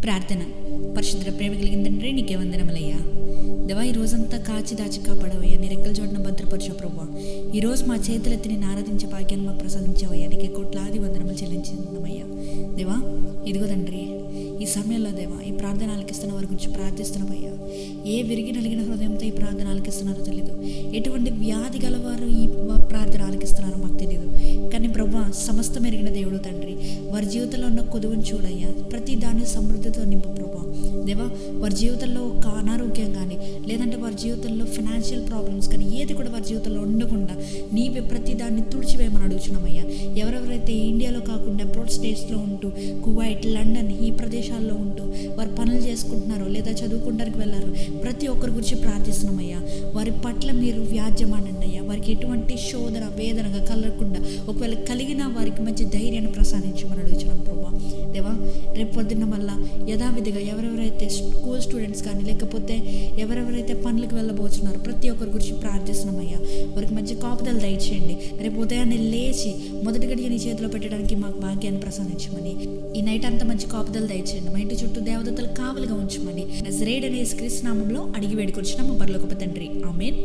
ప్రార్థన. పరిశుద్ధ ప్రేమ కలిగిన తండ్రి, నీకే వందనములయ్యా. దేవా, ఈ రోజంతా కాచి దాచి కాపాడవయ్యా, నీ రెక్కల చోటున భద్రపరచు ప్రభువా. ఈరోజు మా చేతులెత్తి నేను ఆరాధించే భాగ్యాన్ని మాకు ప్రసాదించవయ్యా. నీకే కోట్లాది వందనములు చెల్లించున్నామయ్యా. దేవా, ఇదిగో తండ్రి, ఈ సమయంలో దేవా, ఈ ప్రార్థన ఆలకిస్తున్న వారి గురించి ప్రార్థిస్తున్నామయ్యా. ఏ విరిగి నలిగిన హృదయంతో ఈ ప్రార్థన ఆలకిస్తున్నారో తెలియదు, ఎటువంటి వ్యాధి గలవారు ఈ ప్రార్థన ఆలకిస్తున్నారో మాకు తెలియదు. కానీ ప్రభువా, సమస్తం ఎరిగిన దేవుడు తండ్రి, వారి జీవితంలో ఉన్న కొదువును చూడయ్యా. ప్రతి దాన్ని సమృద్ధితో నింపు ప్రభువా. దేవా, వారి జీవితంలో ఒక అనారోగ్యం కానీ, లేదంటే వారి జీవితంలో ఫైనాన్షియల్ ప్రాబ్లమ్స్ కానీ ఏది కూడా వారి జీవితంలో ఉండకుండా నీవే ప్రతి దాన్ని తుడిచివేయమని అడుగుచున్నామయ్యా. ఎవరెవరైతే ఇండియాలో కాకుండా అబ్రాడ్ స్టేట్స్లో ఉంటూ, కువైట్, లండన్ ఈ ప్రదేశాల్లో ఉంటూ వారు పనులు చేసుకుంటున్నారో లేదా చదువుకుంటానికి వెళ్ళారు, ప్రతి ఒక్కరి గురించి ప్రార్థిస్తున్నామయ్యా. వారి పట్ల మీరు వ్యాజ్యమాడండి అయ్యా. వారికి ఎటువంటి శోధన వేదనగా కలగకుండా, ఒకవేళ కలిగినా వారికి మంచి ధైర్యాన్ని ప్రసాదించమని అడుగుతున్నాం ప్రభా. దేవా, రేపు పొద్దున్న మళ్ళా యథావిధిగా ఎవరెవరైతే స్కూల్ స్టూడెంట్స్ కానీ, లేకపోతే ఎవరెవరైతే పనులకు వెళ్ళబోతున్నారో ప్రతి ఒక్కరి గురించి ప్రార్థిస్తున్నామయ్యా. వారికి మంచి కాపుదలు దయచేయండి. రేపు ఉదయాన్నే లేచి మొదటి గడియ నీ చేతిలో పెట్టడానికి మాకు భాగ్యాన్ని ప్రసాదించమని, ఈ నైట్ అంతా మంచి కాపుదలు దయచేయండి. మా ఇంటి చుట్టూ దేవదత్తలు కావలిగా ఉంచమని నజరేయుడైన యేసుక్రీస్తు నామములో అడిగి వేడుకొచ్చున్నాము పరలోకపు తండ్రి. ఆమేన్.